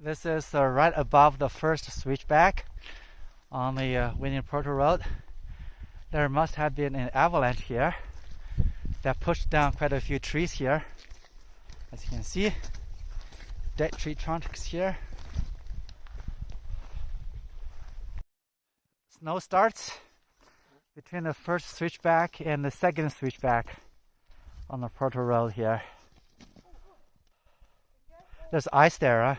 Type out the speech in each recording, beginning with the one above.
This is right above the first switchback on the Whitney Portal Road. There must have been an avalanche here that pushed down quite a few trees here. As you can see, dead tree trunks here. Snow starts between the first switchback and the second switchback on the Portal Road here. There's ice there, huh?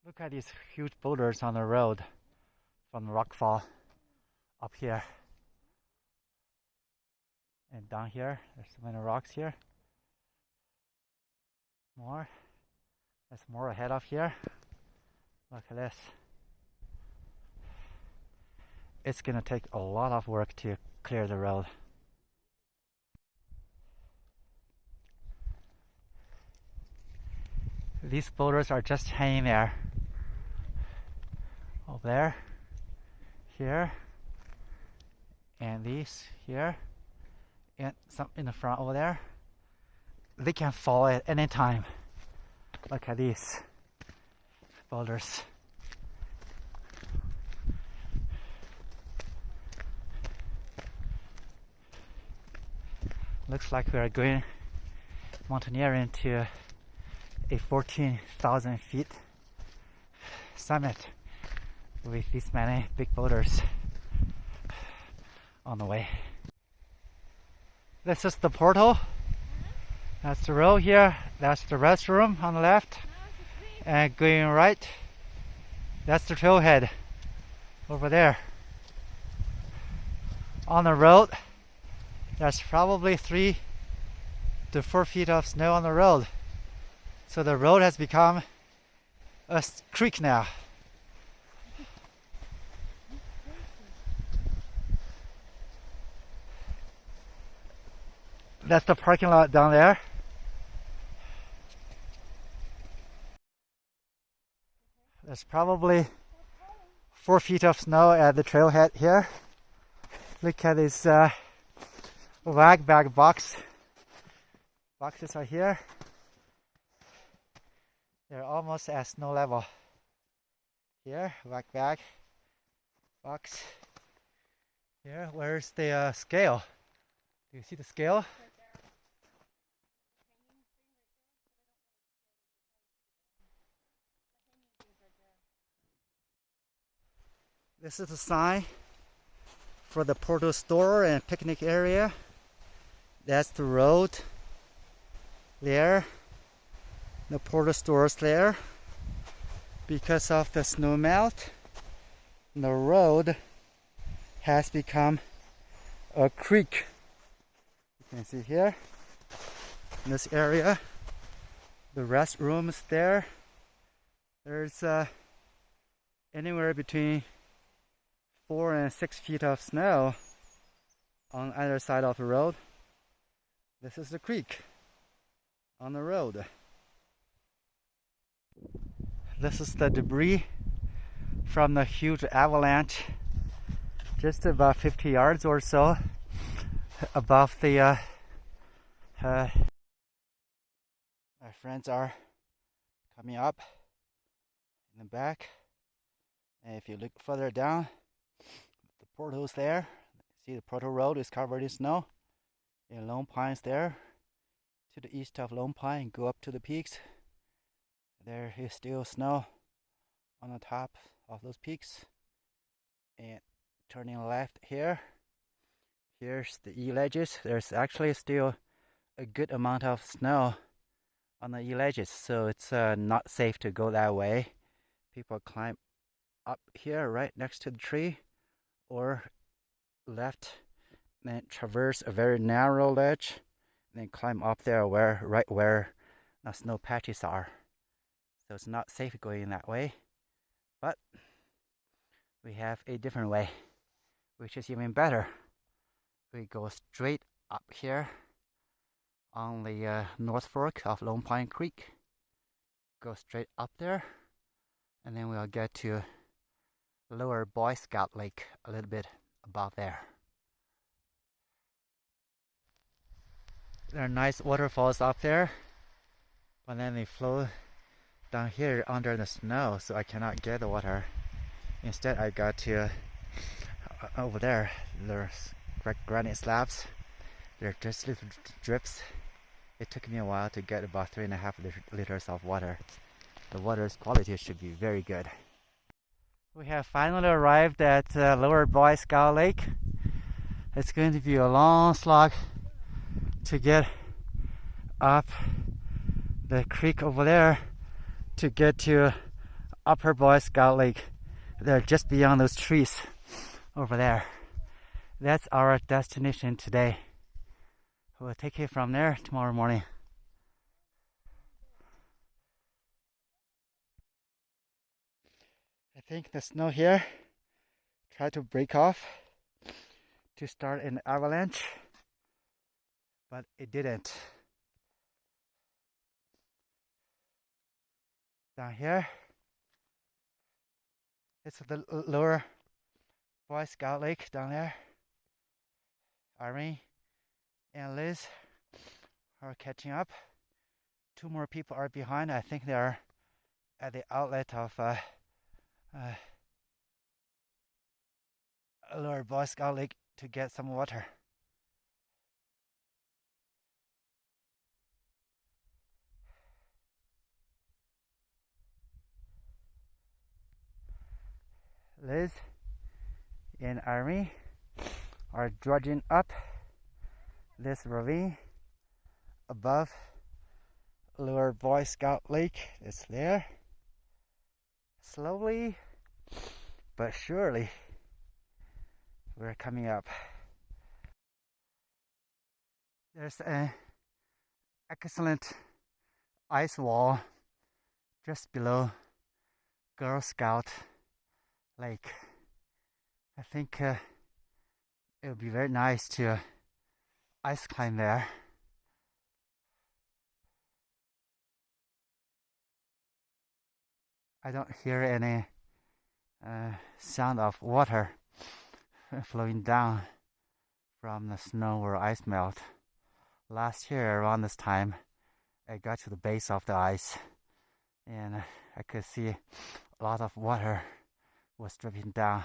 Look at these huge boulders on the road from the rockfall up here. And down here, there's so many rocks here. More. There's more ahead of here. Look at this. It's gonna take a lot of work to clear the road. These boulders are just hanging there. Over there, here, and these here, and some in the front over there. They can fall at any time. Look at these boulders. Looks like we are going mountaineering to a 14,000 feet summit with these many big boulders on the way. This is the portal. That's the road here. That's the restroom on the left. And going right, that's the trailhead over there. On the road, there's probably 3 to 4 feet of snow on the road. So the road has become a creek now. That's the parking lot down there. There's probably 4 feet of snow at the trailhead here. Look at these wag bag boxes are here. They're almost at snow level. Here, wag bag box. Here, where's the scale? Do you see the scale? This is a sign for the portal store and picnic area. That's the road there. The portal store's there. Because of the snow melt, the road has become a creek. You can see here in this area, the restrooms there. There's anywhere between 4 and 6 feet of snow on either side of the road. This is the creek on the road. This is the debris from the huge avalanche, just about 50 yards or so above the my friends are coming up in the back, and if you look further down, the portal's there. See, the portal road is covered in snow, and Lone Pine's there to the east of Lone Pine. Go up to the peaks. There is still snow on the top of those peaks. And turning left here, here's the E-ledges. There's actually still a good amount of snow on the E-ledges, so it's not safe to go that way. People climb up here right next to the tree, or left, then traverse a very narrow ledge, and then climb up there right where the snow patches are. So it's not safe going that way, but we have a different way, which is even better. We go straight up here on the North Fork of Lone Pine Creek. Go straight up there, and then we'll get to Lower Boy Scout Lake a little bit above there. There are nice waterfalls up there. but then they flow down here under the snow, so I cannot get the water. Instead, I got to over there. There's granite slabs. They're just little drips. It took me a while to get about 3.5 liters of water. The water's quality should be very good. We have finally arrived at Lower Boy Scout Lake. It's going to be a long slog to get up the creek over there to get to Upper Boy Scout Lake. They're just beyond those trees over there. That's our destination today. We'll take it from there tomorrow morning. I think the snow here tried to break off to start an avalanche, but it didn't. Down here, it's the Lower Boy Scout Lake down there. Irene and Liz are catching up. 2 more people are behind. I think they are at the outlet of Lower Boy Scout Lake to get some water. Liz and Irene are drudging up this ravine above Lower Boy Scout Lake. It's there. Slowly but surely we're coming up. There's an excellent ice wall just below Girl Scout Lake. I think it would be very nice to ice climb there. I don't hear any sound of water flowing down from the snow or ice melt. Last year around this time, I got to the base of the ice and I could see a lot of water was dripping down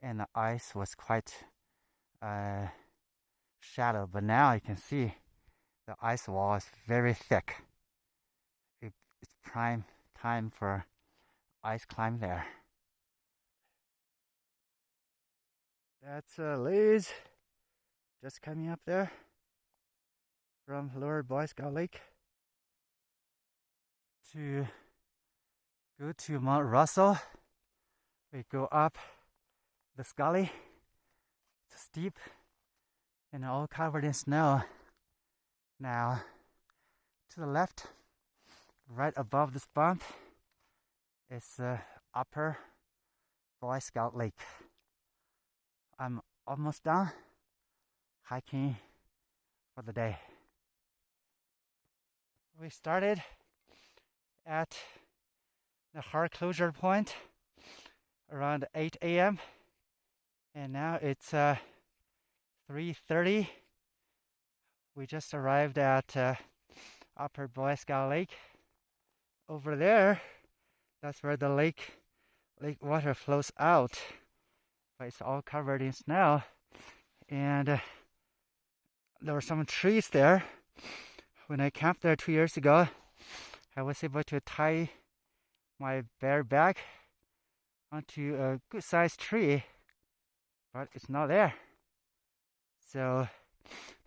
and the ice was quite shallow, but now you can see the ice wall is very thick. It's prime time for ice climb there. That's Liz just coming up there from Lower Boy Scout Lake to go to Mount Russell. We go up the gully. It's steep and all covered in snow. Now, to the left, right above this bump, is Upper Boy Scout Lake. I'm almost done hiking for the day. We started at the hard closure point around 8 a.m. and now it's 3:30. We just arrived at Upper Boy Scout Lake. Over there, that's where the lake water flows out, but it's all covered in snow. And there were some trees there. When I camped there 2 years ago, I was able to tie my bare back onto a good-sized tree, but it's not there. So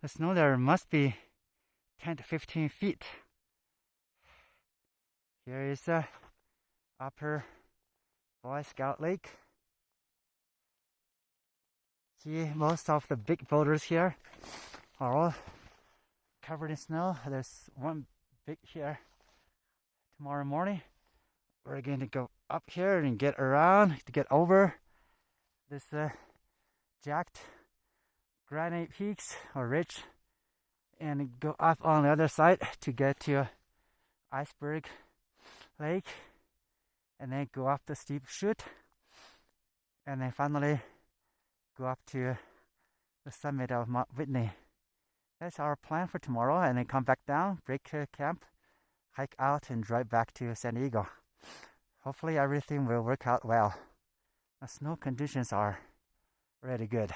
the snow there must be 10 to 15 feet. Here is Upper Boy Scout Lake. See, most of the big boulders here are all covered in snow. There's one big here. Tomorrow morning, we're going to go up here and get around to get over this jagged granite peaks or ridge and go up on the other side to get to Iceberg Lake and then go up the steep chute and then finally go up to the summit of Mount Whitney. That's our plan for tomorrow, and then come back down, break camp hike out and drive back to San Diego. Hopefully everything will work out well. The snow conditions are really good.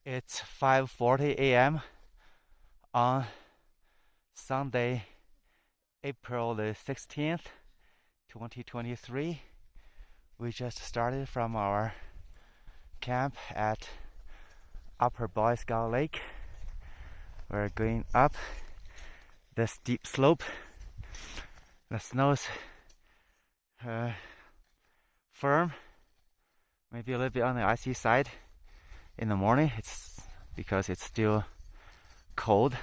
It's 5:40 a.m. on Sunday, April the 16th, 2023. We just started from our camp at Upper Boy Scout Lake. We're going up the steep slope. The snow's firm, maybe a little bit on the icy side in the morning. It's because it's still cold.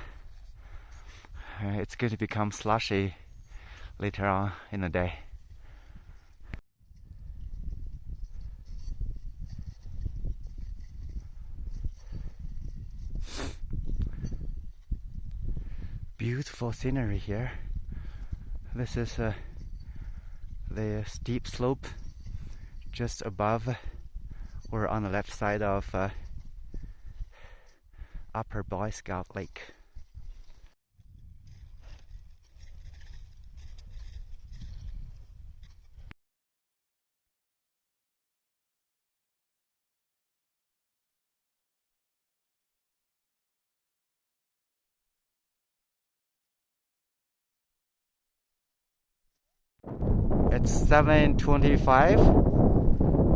It's going to become slushy later on in the day. Beautiful scenery here. This is the steep slope just above or on the left side of Upper Boy Scout Lake. It's 7:25.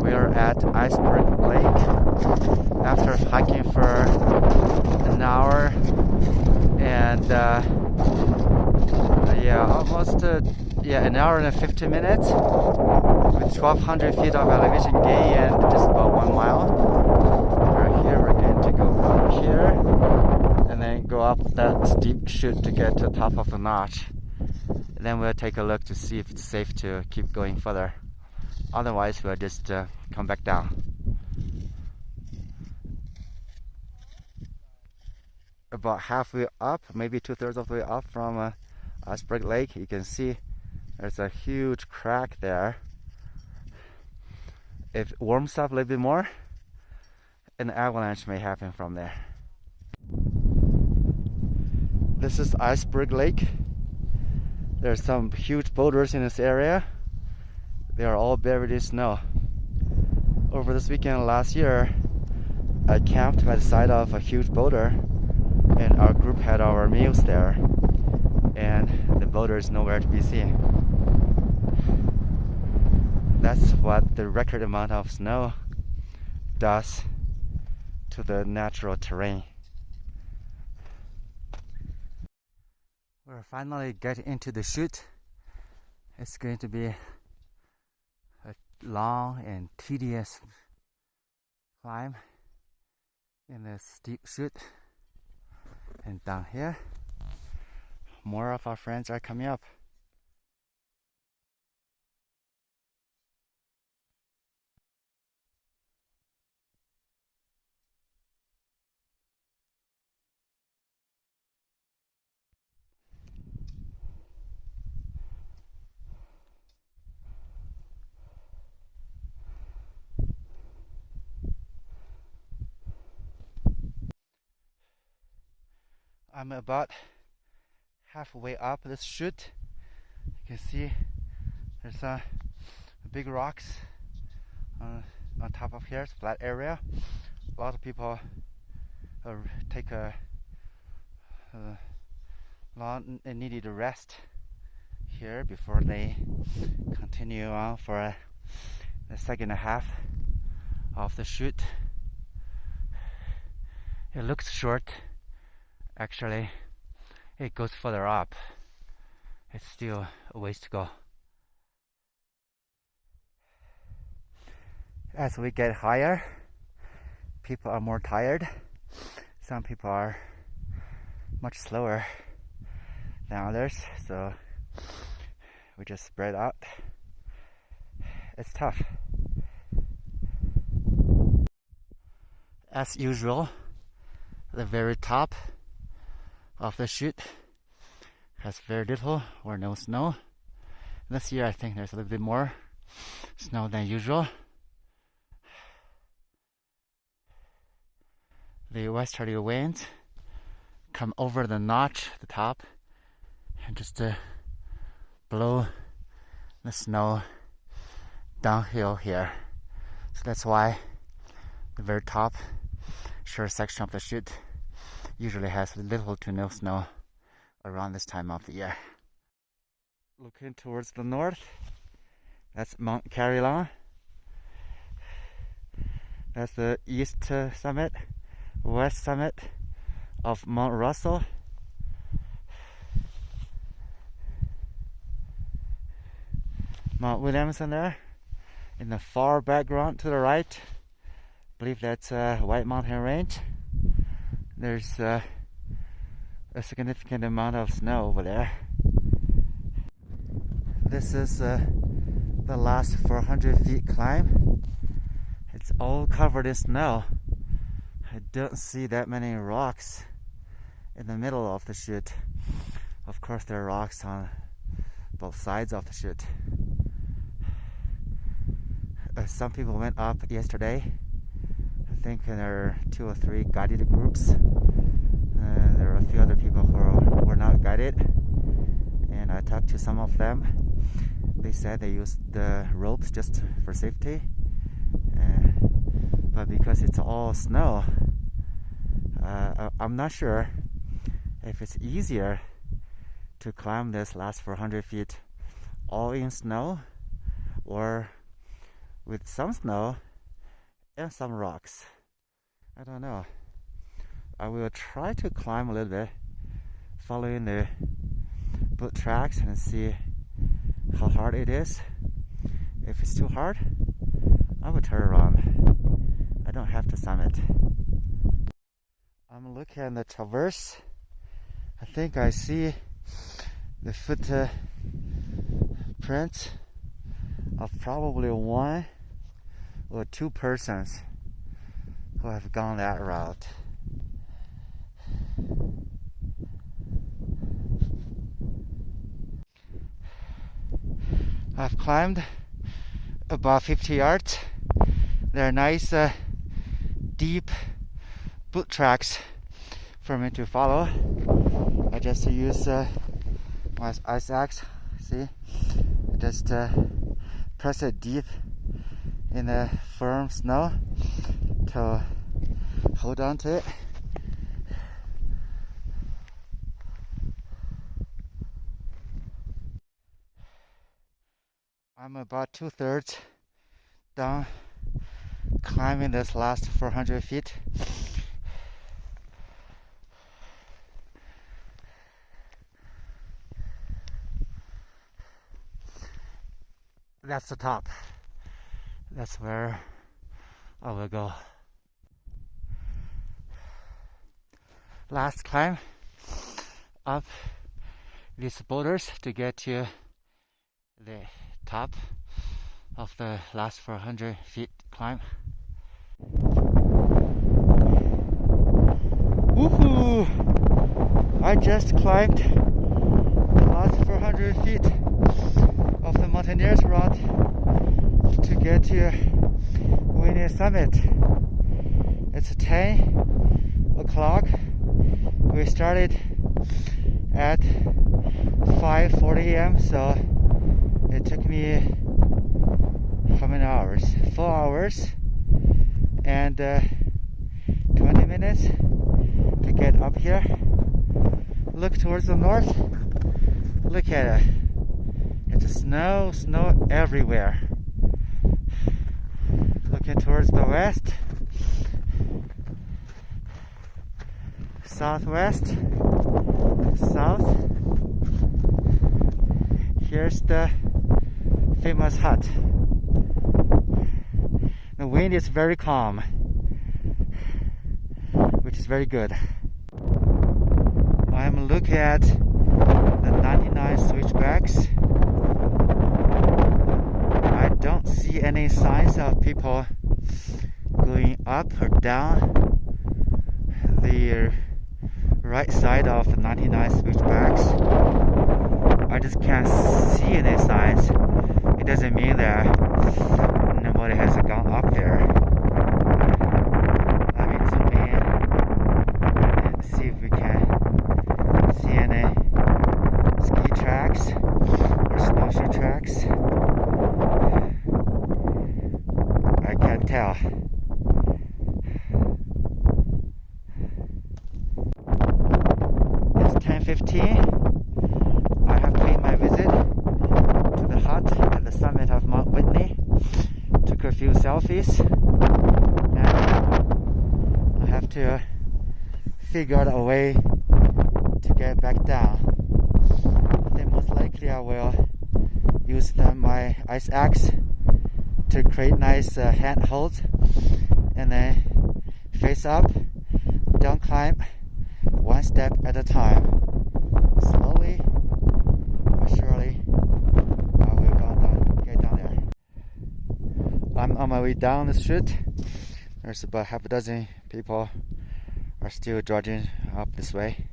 We are at Iceberg Lake after hiking for an hour and almost an hour and 50 minutes with 1,200 feet of elevation gain and just about 1 mile. We're here. We're going to go up here and then go up that steep chute to get to the top of the notch. Then we'll take a look to see if it's safe to keep going further. Otherwise, we'll just come back down. About halfway up, maybe 2/3 of the way up from Iceberg Lake, you can see there's a huge crack there. If it warms up a little bit more, an avalanche may happen from there. This is Iceberg Lake. There's some huge boulders in this area. They are all buried in snow. Over this weekend last year, I camped by the side of a huge boulder and our group had our meals there, and the boulder is nowhere to be seen. That's what the record amount of snow does to the natural terrain. We're finally getting into the chute. It's going to be a long and tedious climb in this steep chute. And down here, more of our friends are coming up. I'm about halfway up this chute. You can see there's big rocks on top of here. It's a flat area. A lot of people take a long and needed rest here before they continue on for the second half of the chute. It looks short. Actually, it goes further up. It's still a ways to go. As we get higher, people are more tired. Some people are much slower than others, so we just spread out. It's tough. As usual, the very top of the chute has very little or no snow. This year I think there's a little bit more snow than usual. The westerly winds come over the notch, the top, and just blow the snow downhill here. So that's why the very top short section of the chute usually has little to no snow around this time of the year. Looking towards the north, that's Mount Carillon. That's the east summit, west summit of Mount Russell. Mount Williamson there in the far background to the right. I believe that's White Mountain Range. There's a significant amount of snow over there. This is the last 400 feet climb. It's all covered in snow. I don't see that many rocks in the middle of the chute. Of course, there are rocks on both sides of the chute. Some people went up yesterday. I think there are 2 or 3 guided groups. There are a few other people who were not guided, and I talked to some of them. They said they used the ropes just for safety, but because it's all snow, I'm not sure if it's easier to climb this last 400 feet all in snow or with some snow and some rocks. I don't know. I will try to climb a little bit following the boot tracks and see how hard it is. If it's too hard, I will turn around. I don't have to summit. I'm looking at the traverse. I think I see the foot prints of probably 1 or 2 persons who have gone that route. I've climbed about 50 yards. There are nice deep boot tracks for me to follow. I just use my ice axe. See, I just press it deep in the firm snow to hold on to it. I'm about 2/3 down climbing this last 400 feet. That's the top. That's where I will go. Last climb up these boulders to get to the top of the last 400 feet climb. Woohoo! I just climbed the last 400 feet of the Mountaineers route to get to Whitney summit. It's 10 o'clock. We started at 5:40 a.m. so it took me how many hours? 4 hours and 20 minutes to get up here. Look towards the north. Look at it. It's snow everywhere. Looking towards the west, southwest, south. Here's the famous hut. The wind is very calm, which is very good. I'm looking at the 99 switchbacks. I don't see any signs of people going up or down the right side of the 99 switchbacks. I just can't see any signs. It doesn't mean that nobody has gone up there. Let me zoom in and see if we can see any ski It's 10:15. I have paid my visit to the hut at the summit of Mount Whitney. Took a few selfies. And I have to figure out a way to get back down. I think most likely I will use my ice axe to create nice handholds and then face up, down climb, one step at a time. Slowly but surely I will get down there. I'm on my way down the chute. There's about half a dozen people are still trudging up this way.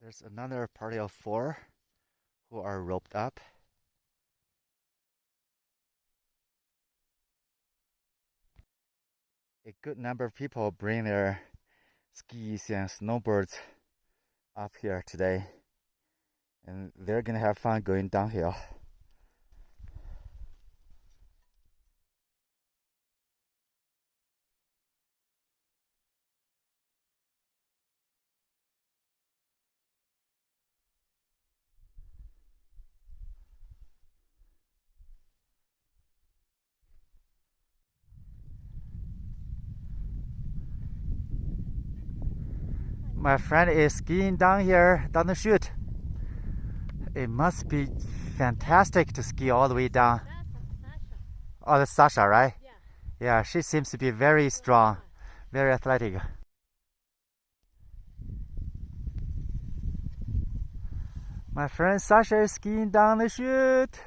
There's another party of 4 who are roped up. A good number of people bring their skis and snowboards up here today, and they're gonna have fun going downhill. My friend is skiing down here, down the chute. It must be fantastic to ski all the way down. Oh, that's Sasha, right? Yeah, she seems to be very strong, very athletic. My friend Sasha is skiing down the chute.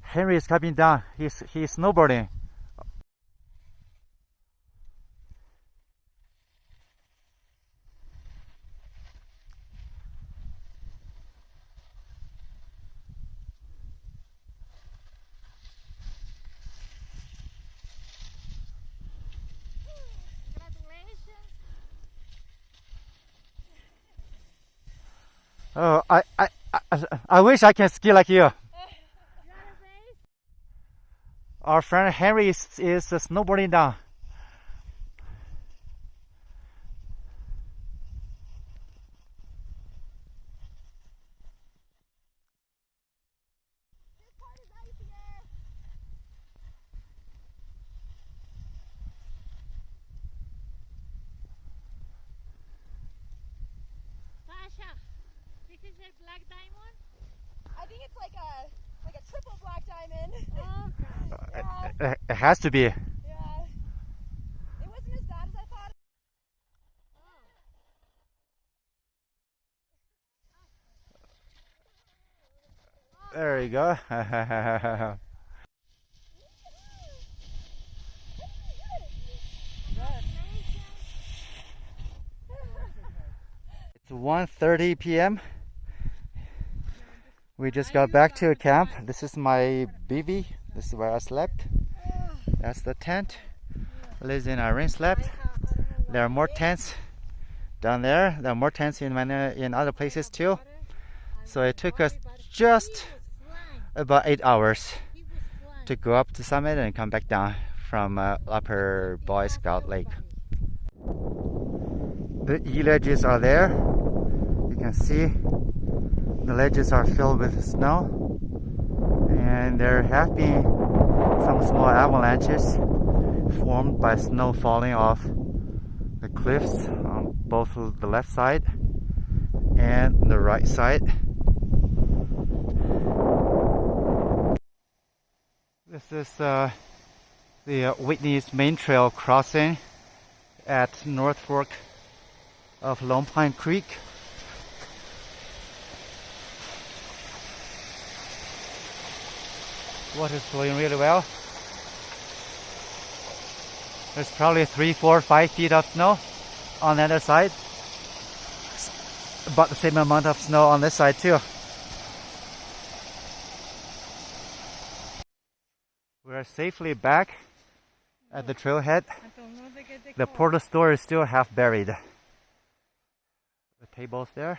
Henry is coming down. He's snowboarding. Oh, I wish I can ski like you. Our friend Henry is snowboarding down. Sasha, this is a black diamond? I think it's like a triple black diamond. Oh, gosh. It has to be. Yeah. It wasn't as bad as I thought. There you go. It's 1:30 p.m. We just got back to a camp. This is my bivvy. This is where I slept. That's the tent. Liz and Irene slept. There are more tents down there. There are more tents in other places too. So it took us just about 8 hours to go up to summit and come back down from Upper Boy Scout Lake. The E ledges are there. You can see The ledges are filled with snow, and there have been some small avalanches formed by snow falling off the cliffs on both the left side and the right side. This is the Whitney's main trail crossing at North Fork of Lone Pine Creek. Water's flowing really well. There's probably 3, 4, 5 feet of snow on the other side. About the same amount of snow on this side too. We're safely back at the trailhead. The portal store is still half buried. The table's there.